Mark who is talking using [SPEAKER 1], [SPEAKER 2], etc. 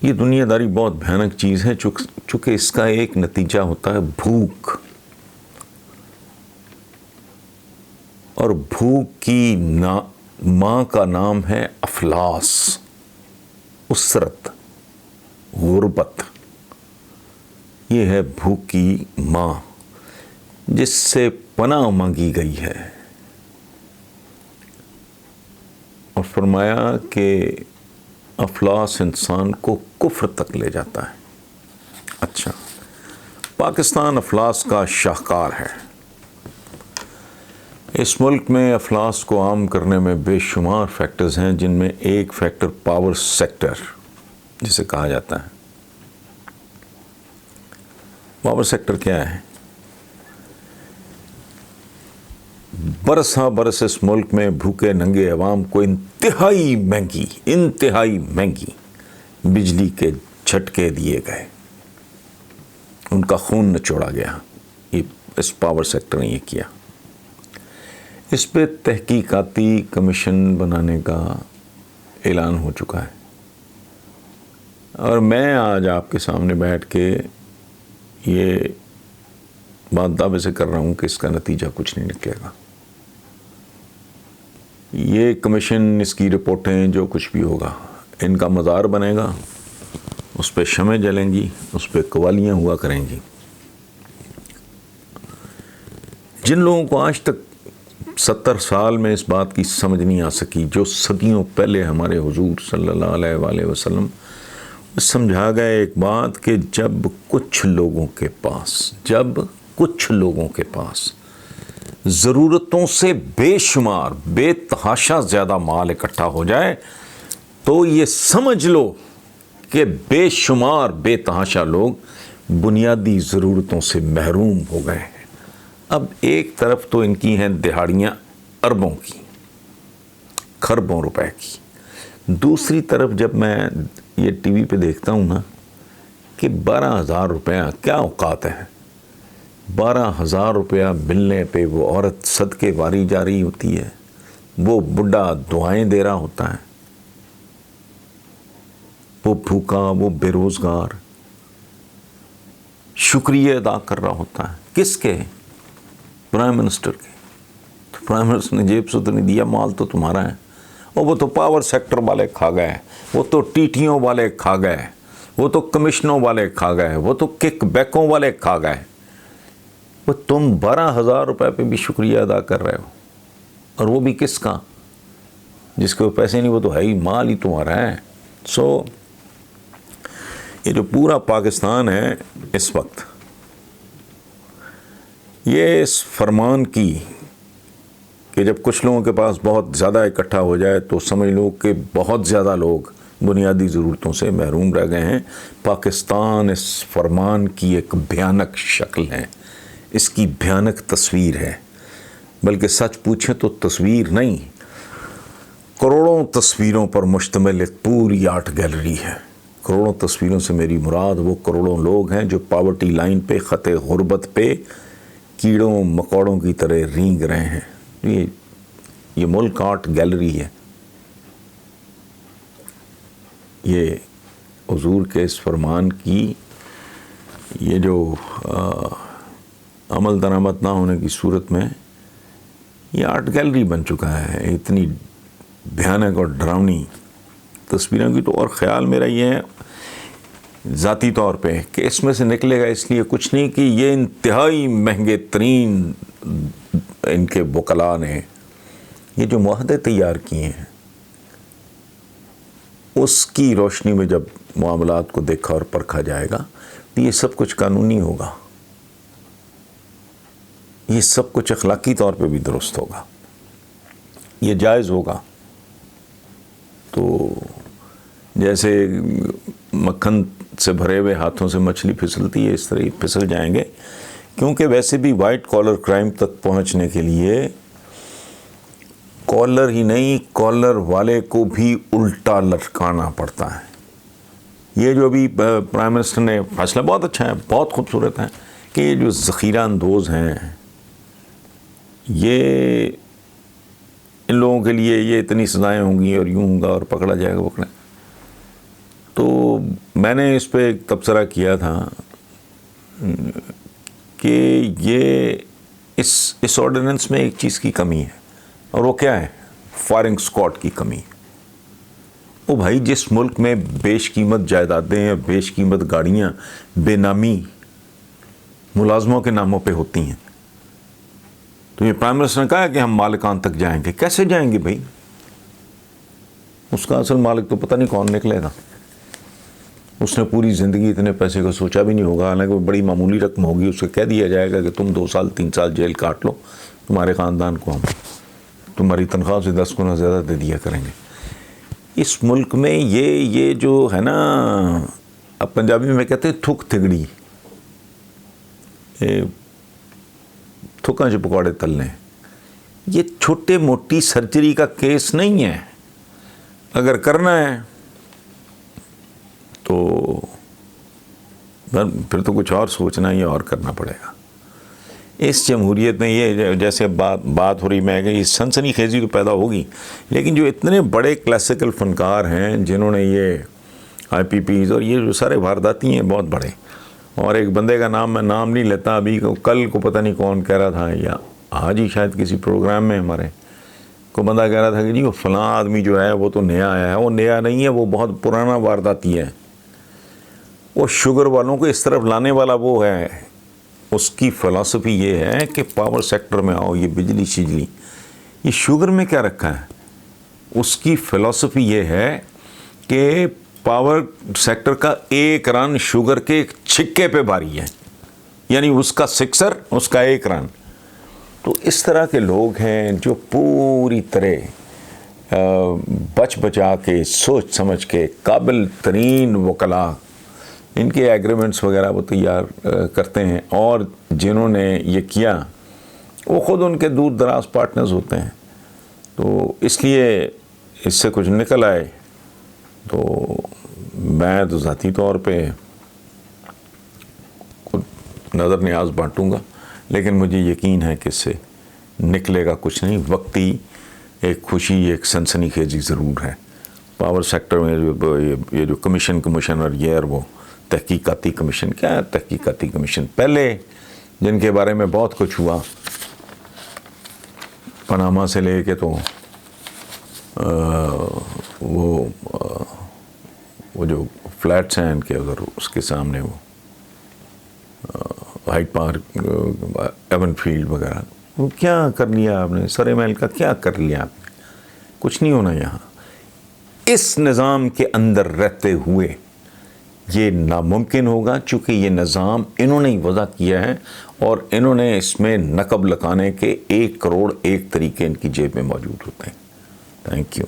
[SPEAKER 1] یہ دنیا داری بہت بھیانک چیز ہے، چونکہ اس کا ایک نتیجہ ہوتا ہے بھوک، اور بھوک کی ماں کا نام ہے افلاس، اسرت، غربت۔ یہ ہے بھوک کی ماں جس سے پناہ مانگی گئی ہے، اور فرمایا کہ افلاس انسان کو کفر تک لے جاتا ہے۔ اچھا، پاکستان افلاس کا شاہکار ہے۔ اس ملک میں افلاس کو عام کرنے میں بے شمار فیکٹرز ہیں، جن میں ایک فیکٹر پاور سیکٹر جسے کہا جاتا ہے۔ پاور سیکٹر کیا ہے؟ برسا برس اس ملک میں بھوکے ننگے عوام کو انتہائی مہنگی بجلی کے جھٹکے دیے گئے، ان کا خون نچوڑا گیا۔ یہ اس پاور سیکٹر نے یہ کیا۔ اس پہ تحقیقاتی کمیشن بنانے کا اعلان ہو چکا ہے، اور میں آج آپ کے سامنے بیٹھ کے یہ بات دعوے سے کر رہا ہوں کہ اس کا نتیجہ کچھ نہیں نکلے گا۔ یہ کمیشن، اس کی رپورٹیں، جو کچھ بھی ہوگا، ان کا مزار بنے گا، اس پہ شمعیں جلیں گی، اس پہ قوالیاں ہوا کریں گی۔ جن لوگوں کو آج تک 70 سال میں اس بات کی سمجھ نہیں آ سکی، جو صدیوں پہلے ہمارے حضور صلی اللہ علیہ وآلہ وسلم سمجھا گئے ایک بات کہ جب کچھ لوگوں کے پاس ضرورتوں سے بے شمار، بے تحاشا زیادہ مال اکٹھا ہو جائے، تو یہ سمجھ لو کہ بے شمار بے تحاشا لوگ بنیادی ضرورتوں سے محروم ہو گئے ہیں۔ اب ایک طرف تو ان کی ہیں دہاڑیاں اربوں کی، کھربوں روپے کی، دوسری طرف جب میں یہ ٹی وی پہ دیکھتا ہوں نا کہ 12,000 روپیہ کیا اوقات ہے، 12,000 روپیہ ملنے پہ وہ عورت صدقے واری جا رہی ہوتی ہے، وہ بڈھا دعائیں دے رہا ہوتا ہے، وہ بھوکا، وہ بے روزگار شکریہ ادا کر رہا ہوتا ہے۔ کس کے؟ پرائم منسٹر کے۔ تو پرائم منسٹر نے جیب سے تو نہیں دیا، مال تو تمہارا ہے، اور وہ تو پاور سیکٹر والے کھا گئے، وہ تو ٹیٹیوں والے کھا گئے، وہ تو کمیشنوں والے کھا گئے، وہ تو کک بیکوں والے کھا گئے۔ وہ تم 12,000 روپے پہ بھی شکریہ ادا کر رہے ہو، اور وہ بھی کس کا؟ جس کے پیسے نہیں، وہ تو ہے ہی، مال ہی تمہارا ہے۔ یہ جو پورا پاکستان ہے اس وقت، یہ اس فرمان کی کہ جب کچھ لوگوں کے پاس بہت زیادہ اکٹھا ہو جائے تو سمجھ لو کہ بہت زیادہ لوگ بنیادی ضرورتوں سے محروم رہ گئے ہیں۔ پاکستان اس فرمان کی ایک بھیانک شکل ہے، اس کی بھیانک تصویر ہے، بلکہ سچ پوچھیں تو تصویر نہیں، کروڑوں تصویروں پر مشتمل ایک پوری آرٹ گیلری ہے۔ کروڑوں تصویروں سے میری مراد وہ کروڑوں لوگ ہیں جو پاورٹی لائن پہ، خط غربت پہ کیڑوں مکوڑوں کی طرح رینگ رہے ہیں۔ یہ ملک آرٹ گیلری ہے۔ یہ حضور کے اس فرمان کی یہ جو عمل درآمد نہ ہونے کی صورت میں یہ آرٹ گیلری بن چکا ہے، اتنی بھیانک اور ڈراؤنی تصویروں کی۔ تو اور خیال میرا یہ ہے ذاتی طور پہ کہ اس میں سے نکلے گا اس لیے کچھ نہیں کہ یہ انتہائی مہنگے ترین ان کے وکلاء نے یہ جو معاہدے تیار کیے ہیں، اس کی روشنی میں جب معاملات کو دیکھا اور پرکھا جائے گا تو یہ سب کچھ قانونی ہوگا، یہ سب کچھ اخلاقی طور پہ بھی درست ہوگا، یہ جائز ہوگا۔ تو جیسے مکھن سے بھرے ہوئے ہاتھوں سے مچھلی پھسلتی ہے، اس طرح پھسل جائیں گے، کیونکہ ویسے بھی وائٹ کالر کرائم تک پہنچنے کے لیے کالر ہی نہیں، کالر والے کو بھی الٹا لٹکانا پڑتا ہے۔ یہ جو ابھی پرائم منسٹر نے فیصلہ بہت اچھا ہے، بہت خوبصورت ہے کہ یہ جو ذخیرہ اندوز ہیں، یہ ان لوگوں کے لیے یہ اتنی سزائیں ہوں گی اور یوں ہوگا اور پکڑا جائے گا۔ تو میں نے اس پہ ایک تبصرہ کیا تھا کہ یہ اس آرڈیننس میں ایک چیز کی کمی ہے، اور وہ کیا ہے؟ فائرنگ اسکواڈ کی کمی۔ وہ بھائی جس ملک میں بیش قیمت جائیدادیں، بیش قیمت گاڑیاں بے نامی ملازموں کے ناموں پہ ہوتی ہیں، تو یہ پرائم منسٹر نے کہا کہ ہم مالکان تک جائیں گے۔ کیسے جائیں گے بھائی؟ اس کا اصل مالک تو پتہ نہیں کون نکلے گا۔ اس نے پوری زندگی اتنے پیسے کا سوچا بھی نہیں ہوگا، حالانکہ وہ بڑی معمولی رقم ہوگی، اسے کہہ دیا جائے گا کہ تم 2 سال 3 سال جیل کاٹ لو، تمہارے خاندان کو ہم تمہاری تنخواہ سے 10 گنا زیادہ دے دیا کریں گے۔ اس ملک میں یہ جو ہے نا، اب پنجابی میں کہتے ہیں تھک تھگڑی، تھکاں چ پکوڑے تلنے، یہ چھوٹے موٹی سرجری کا کیس نہیں ہے۔ اگر کرنا ہے تو پھر تو کچھ اور سوچنا ہی اور کرنا پڑے گا۔ اس جمہوریت میں یہ جیسے بات ہو رہی، میں کہ یہ سنسنی خیزی تو پیدا ہوگی، لیکن جو اتنے بڑے کلاسیکل فنکار ہیں جنہوں نے یہ آئی پی پیز اور یہ جو سارے وارداتی ہیں بہت بڑے، اور ایک بندے کا نام میں نام نہیں لیتا، ابھی کل کو پتہ نہیں کون کہہ رہا تھا، یا آج ہی شاید کسی پروگرام میں ہمارے کو بندہ کہہ رہا تھا کہ جی وہ فلاں آدمی جو ہے وہ تو نیا آیا ہے۔ وہ نیا نہیں ہے، وہ بہت پرانا وارداتی ہے۔ وہ شوگر والوں کو اس طرف لانے والا وہ ہے، اس کی فلسفی یہ ہے کہ پاور سیکٹر میں آؤ، یہ بجلی شجلی، یہ شوگر میں کیا رکھا ہے؟ اس کی فلسفی یہ ہے کہ پاور سیکٹر کا ایک رن شوگر کے چھکے پہ بھاری ہے، یعنی اس کا سکسر، اس کا ایک رن۔ تو اس طرح کے لوگ ہیں جو پوری طرح بچ بچا کے، سوچ سمجھ کے، قابل ترین وکلاء ان کے ایگریمنٹس وغیرہ وہ تیار کرتے ہیں، اور جنہوں نے یہ کیا وہ خود ان کے دور دراز پارٹنرز ہوتے ہیں۔ تو اس لیے اس سے کچھ نکل آئے تو میں تو ذاتی طور پہ نظر نیاز بانٹوں گا، لیکن مجھے یقین ہے کہ اس سے نکلے گا کچھ نہیں، وقتی ایک خوشی، ایک سنسنی خیزی ضرور ہے۔ پاور سیکٹر میں یہ جو کمیشن اور یہ اور وہ تحقیقاتی کمیشن، کیا ہے تحقیقاتی کمیشن؟ پہلے جن کے بارے میں بہت کچھ ہوا، پاناما سے لے کے تو وہ جو فلیٹس ہیں ان کے ادھر اس کے سامنے وہ ہائیڈ پارک، ایون فیلڈ وغیرہ، وہ کیا کر لیا آپ نے؟ سرے محل کا کیا کر لیا آپ نے؟ کچھ نہیں ہونا یہاں۔ اس نظام کے اندر رہتے ہوئے یہ ناممکن ہوگا، چونکہ یہ نظام انہوں نے ہی وضع کیا ہے، اور انہوں نے اس میں نقب لگانے کے 1 کروڑ 1 طریقے ان کی جیب میں موجود ہوتے ہیں۔ Thank you.